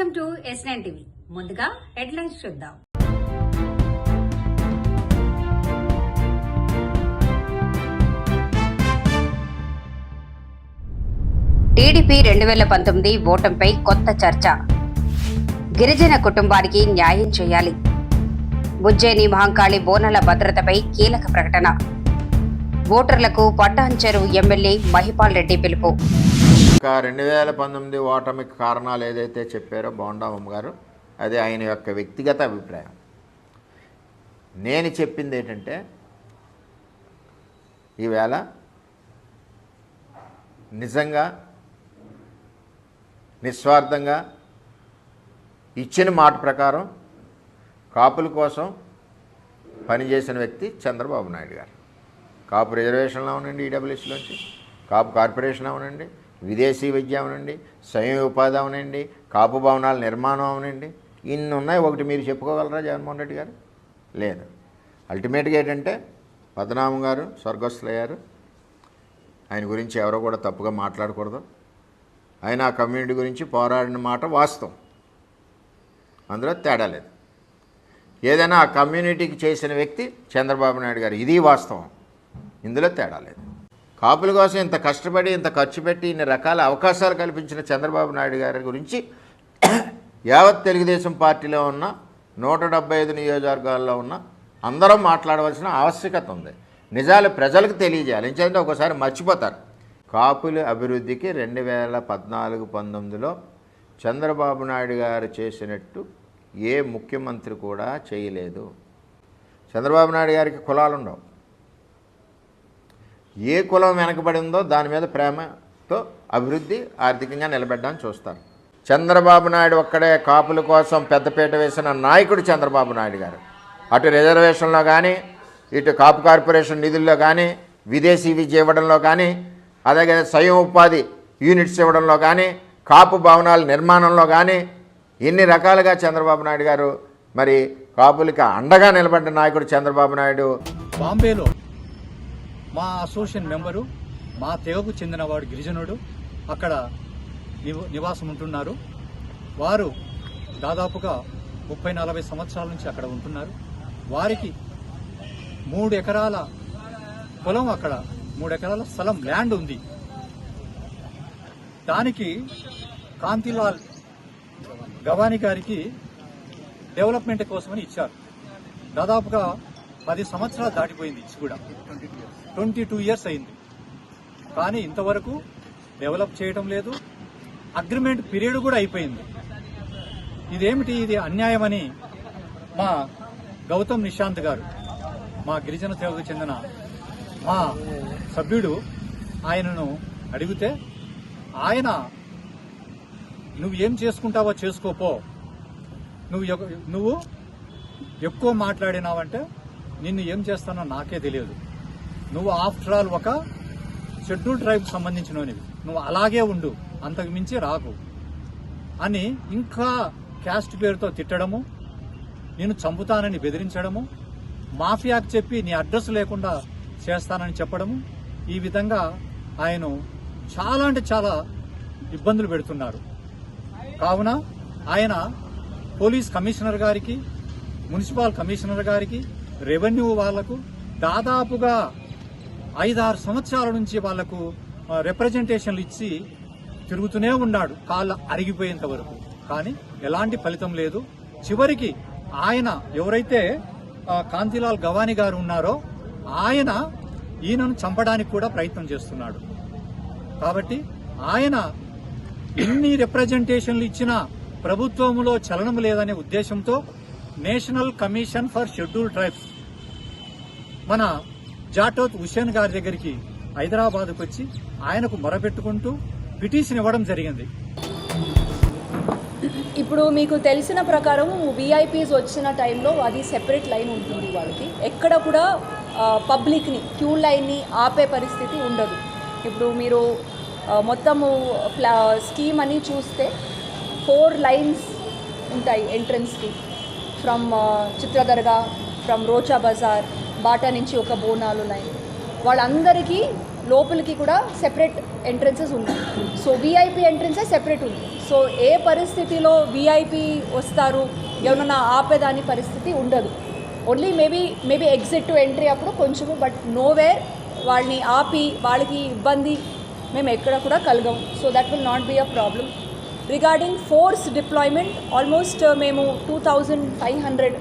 Welcome to S9 TV. ముందుగా headlines చూద్దాం. TDP 2019 ఓటమిపై కొత్త చర్చ. గిరిజన కుటుంబానికి న్యాయం చేయాలి. ఉజ్జయిని మహంకాళి బోనాల భద్రతపై కీలక ప్రకటన. ఓటర్లకు పట్టాన్చెరు ఎమ్మెల్యే మహిపాల్ రెడ్డి పిలుపు. 2019 ఓటమికి కారణాలు ఏదైతే చెప్పారో బోండామమ్మ గారు, అది ఆయన యొక్క వ్యక్తిగత అభిప్రాయం. నేను చెప్పింది ఏంటంటే, ఈవేళ నిజంగా నిస్వార్థంగా ఇచ్చిన మాట ప్రకారం కాపుల కోసం పనిచేసిన వ్యక్తి చంద్రబాబు నాయుడు గారు. కాపు రిజర్వేషన్లో అవునండి, ఈడబ్ల్యూఎస్లోంచి కాపు కార్పొరేషన్ అవునండి, విదేశీ విద్య అవనండి, స్వయం ఉపాధి అవనండి, కాపు భవనాల నిర్మాణం అవనండి, ఇన్ని ఉన్నాయి. ఒకటి మీరు చెప్పుకోగలరా జగన్మోహన్ రెడ్డి గారు? లేదు. అల్టిమేట్గా ఏంటంటే, పద్మనాభం గారు స్వర్గస్థులయ్యారు. ఆయన గురించి ఎవరో కూడా తప్పుగా మాట్లాడకూడదు. ఆయన ఆ కమ్యూనిటీ గురించి పోరాడిన మాట వాస్తవం, అందులో తేడా లేదు. ఏదైనా ఆ కమ్యూనిటీకి చేసిన వ్యక్తి చంద్రబాబు నాయుడు గారు, ఇది వాస్తవం, ఇందులో తేడా లేదు. కాపుల కోసం ఇంత కష్టపడి ఇంత ఖర్చు పెట్టి ఇన్ని రకాల అవకాశాలు కల్పించిన చంద్రబాబు నాయుడు గారి గురించి యావత్ తెలుగుదేశం పార్టీలో ఉన్న 175 నియోజకవర్గాల్లో ఉన్న అందరం మాట్లాడవలసిన ఆవశ్యకత ఉంది. నిజాలు ప్రజలకు తెలియజేయాలి. ఎందుకంటే ఒకసారి మర్చిపోతారు. కాపుల అభివృద్ధికి 2014-19లో చంద్రబాబు నాయుడు గారు చేసినట్టు ఏ ముఖ్యమంత్రి కూడా చేయలేదు. చంద్రబాబు నాయుడు గారికి కులాలు ఉండవు. ఏ కులం వెనకబడి ఉందో దాని మీద ప్రేమతో అభివృద్ధి ఆర్థికంగా నిలబెట్టడానికి చూస్తారు. చంద్రబాబు నాయుడు ఒక్కడే కాపుల కోసం పెద్దపీట వేసిన నాయకుడు చంద్రబాబు నాయుడు గారు. అటు రిజర్వేషన్లో కానీ, ఇటు కాపు కార్పొరేషన్ నిధుల్లో కానీ, విదేశీ విద్య ఇవ్వడంలో కానీ, అలాగే స్వయం ఉపాధి యూనిట్స్ ఇవ్వడంలో కానీ, కాపు భవనాల నిర్మాణంలో కానీ, ఎన్ని రకాలుగా చంద్రబాబు నాయుడు గారు మరి కాపులకి అండగా నిలబడ్డ నాయకుడు చంద్రబాబు నాయుడు. బాంబేలో మా అసోసియేషన్ మెంబరు, మా తెగకు చెందినవాడు గిరిజనుడు అక్కడ నివాసం ఉంటున్నారు. వారు దాదాపుగా 30-40 సంవత్సరాల నుంచి అక్కడ ఉంటున్నారు. వారికి 3 ఎకరాల పొలం, అక్కడ 3 ఎకరాల స్థలం ల్యాండ్ ఉంది. దానికి కాంతిలాల్ గవాని గారికి డెవలప్మెంట్ కోసమని ఇచ్చారు. దాదాపుగా 10 సంవత్సరాలు దాటిపోయింది, ఇచ్చి కూడా 22 ఇయర్స్ అయింది. కానీ ఇంతవరకు డెవలప్ చేయడం లేదు. అగ్రిమెంట్ పీరియడ్ కూడా అయిపోయింది. ఇదేమిటి, ఇది అన్యాయమని మా గౌతమ్ నిశాంత్ గారు, మా గిరిజన తెగకు చెందిన మా సభ్యుడు, ఆయనను అడిగితే ఆయన, నువ్వు ఏం చేసుకుంటావో చేసుకోపో, నువ్వు ఎక్కువ మాట్లాడినావంటే నిన్ను ఏం చేస్తానో నాకే తెలియదు. నువ్వు ఆఫ్టర్ ఆల్ ఒక షెడ్యూల్ ట్రైబ్ సంబంధించినవి, నువ్వు అలాగే ఉండు, అంతకు మించి రాకు అని ఇంకా క్యాస్ట్ పేరుతో తిట్టడము, నేను చంపుతానని బెదిరించడము, మాఫియాకు చెప్పి నీ అడ్రస్ లేకుండా చేస్తానని చెప్పడము, ఈ విధంగా ఆయన చాలా అంటే చాలా ఇబ్బందులు పెడుతున్నారు. కావున ఆయన పోలీస్ కమిషనర్ గారికి, మున్సిపల్ కమిషనర్ గారికి, రెవెన్యూ వాళ్లకు దాదాపుగా 5-6 సంవత్సరాల నుంచి వాళ్లకు రిప్రజెంటేషన్లు ఇచ్చి తిరుగుతూనే ఉన్నాడు, కాళ్ళ అరిగిపోయేంత వరకు. కానీ ఎలాంటి ఫలితం లేదు. చివరికి ఆయన, ఎవరైతే కాంతిలాల్ గవాని గారు ఉన్నారో, ఆయన ఈయనను చంపడానికి కూడా ప్రయత్నం చేస్తున్నాడు. కాబట్టి ఆయన ఎన్ని రిప్రజెంటేషన్లు ఇచ్చినా ప్రభుత్వంలో చలనం లేదనే ఉద్దేశంతో national commission for schedule tribes మన జాటోత్ హుసేన్ గారి దగ్గరికి హైదరాబాద్కు వచ్చి ఆయనకు మొరపెట్టుకుంటూ పిటిషన్ ఇవ్వడం జరిగింది. ఇప్పుడు మీకు తెలిసిన ప్రకారం విఐపీస్ వచ్చిన టైంలో అది సెపరేట్ లైన్ ఉంటుంది వాళ్ళకి. ఎక్కడ కూడా పబ్లిక్ని, క్యూ లైన్ని ఆపే పరిస్థితి ఉండదు. ఇప్పుడు మీరు మొత్తము స్కీమ్ అని చూస్తే 4 లైన్స్ ఉంటాయి ఎంట్రన్స్కి. ఫ్రమ్ చిత్రదర్గా, ఫ్రమ్ రోచా బజార్, బాటా నుంచి ఒక బోనాలు లైన్. వాళ్ళందరికీ లోపలికి కూడా సెపరేట్ ఎంట్రన్సెస్ ఉన్నాయి. సో వీఐపీ ఎంట్రన్సే సెపరేట్ ఉంది. సో ఏ పరిస్థితిలో వీఐపీ వస్తారు, ఎవరన్నా ఆపేదాని పరిస్థితి ఉండదు. Only maybe exit to entry అప్పుడు కొంచెము, బట్ నోవేర్ వాళ్ళని ఆపి వాళ్ళకి ఇబ్బంది మేము ఎక్కడ కూడా కలగం. So that will not be a problem. Regarding force deployment, almost మేము 2500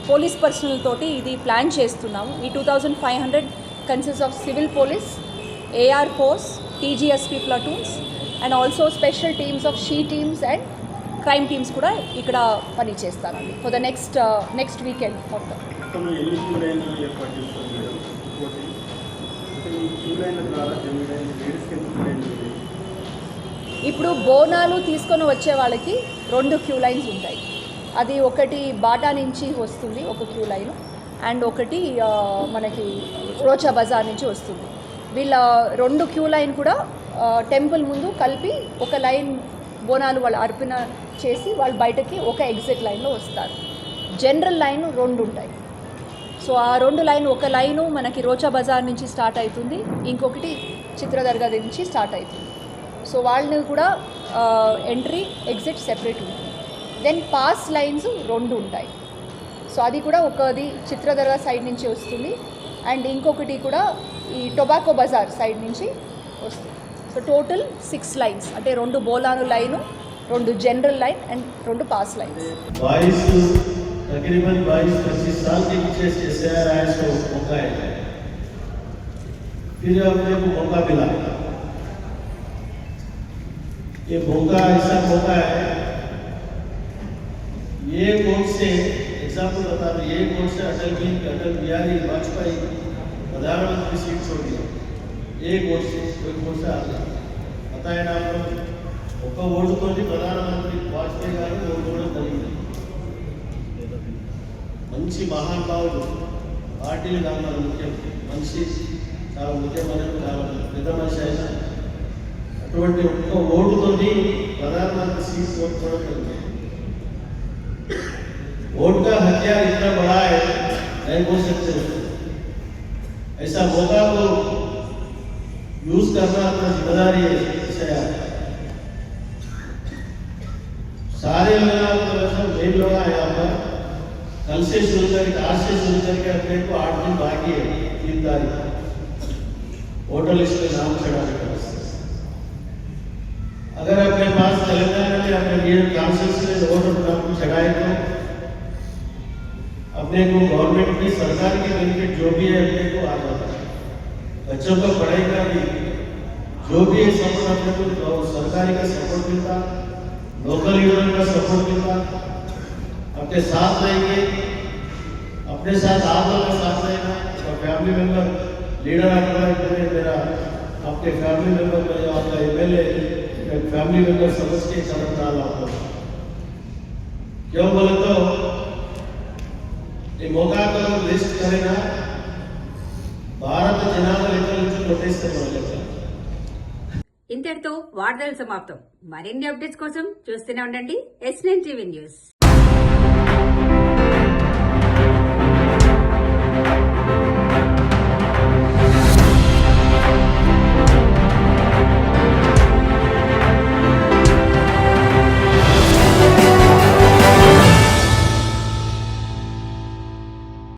పోలీస్ పర్సనల్ తోటి ఇది ప్లాన్ చేస్తున్నాము. ఈ 2500 consist of civil police, AR force, TGSP platoons and also special teams of she teams and crime teams కూడా ఇక్కడ పని చేస్తానండి for the next weekend మొత్తం. మొత్తంలో ఎన్ని క్యూ లైన్లు ఏర్పాటు చేస్తారు మేడం? ఇంకోటి అంటే ఈ క్యూ లైన్ల ద్వారా జమీన్ లేడీస్కి ఎంత క్యూ లైన్లు ఉంటాయి? ఇప్పుడు బోనాలు తీసుకొని వచ్చే వాళ్ళకి 2 క్యూ లైన్స్ ఉంటాయి. అది ఒకటి బాటా నుంచి వస్తుంది ఒక క్యూ లైన్, అండ్ ఒకటి మనకి రోచా బజార్ నుంచి వస్తుంది. వీళ్ళ 2 క్యూ లైన్ కూడా టెంపుల్ ముందు కలిపి ఒక లైన్ బోనాలు వాళ్ళు అర్పణ చేసి వాళ్ళు బయటకి ఒక ఎగ్జిట్ లైన్లో వస్తారు. జనరల్ లైన్ 2 ఉంటాయి. సో ఆ 2 లైన్, ఒక లైను మనకి రోచా బజార్ నుంచి స్టార్ట్ అవుతుంది, ఇంకొకటి చిత్రదర్గా నుంచి స్టార్ట్ అవుతుంది. సో వాళ్ళని కూడా ఎంట్రీ ఎగ్జిట్ సెపరేట్ ఉంటుంది. దెన్ పాస్ లైన్స్ 2 ఉంటాయి. సో అది కూడా ఒకది చిత్రదర్గా సైడ్ నుంచి వస్తుంది అండ్ ఇంకొకటి కూడా ఈ టొబాకో బజార్ సైడ్ నుంచి వస్తుంది. సో టోటల్ 6 లైన్స్, అంటే 2 బోలాను line, 2 general line and 2 pass lines. बाईस तकरीबन 22-25 साल के पीछे से आ रहा है, इसको मौका है, फिर अपने को मौका मिला. ये मौका ऐसा मौका है, ये वोट से एग्जाम्पल बता रहे, ये वोट से अटल बिहारी वाजपेयी प्रधानमंत्री सीट छोड़ दिया. एक वोट से आ गया, बताए ना आप लोग. ఒక ఓటుతో ప్రధానమంత్రి వాజ్పేయి గారు ఓడిపోవడం జరిగింది. మంచి మహానుభావుడు, పార్టీలు కావాలి ముఖ్యం, మనిషి చాలా ముఖ్యమైనది కావాలి, పెద్ద మనిషి అయినా అటువంటి ఒక్క ఓటుతో ప్రధానమంత్రి సీట్ ఓడిపోవడం జరిగింది. वोट का हथियार इतना बड़ा है, नहीं बोल सकते. ऐसा मौका को यूज करना अपना जिम्मेदारी है. सारे लोग मेन लोग आए यहाँ पर, कल से शुरू करके, आज से शुरू करके अपने को 8 दिन बाकी है, 3 तारीख वोटर लिस्ट में नाम चढ़ाने का. अगर अपने पास तेलंगाना में अपने रियल काउंसिल में वोटर नाम चढ़ाए तो अपने को गवर्नमेंट की सरकार की बेनिफिट जो भी है अपने को आ जाता है. बच्चों का पढ़ाई का भी जो भी है सपोर्ट अपने को सरकारी का सपोर्ट मिलता, लोकल लीडर का सपोर्ट मिलता. अपने साथ रहेंगे, अपने साथ आप लोग का साथ रहेगा. और फैमिली मेंबर लीडर आपका मेरा आपके फैमिली मेंबर में आपका एमएलए फैमिली मेंबर समझ के कदम डाला आपको. क्यों बोले तो ये मौका को लिस्ट करेगा భారత జనాభా లెక్కల నుంచి కొట్టేస్తే. ఇంతటితో వార్తలు సమాప్తం. మరిన్ని అప్డేట్స్ కోసం చూస్తూనే ఉండండి S9 టీవీ న్యూస్.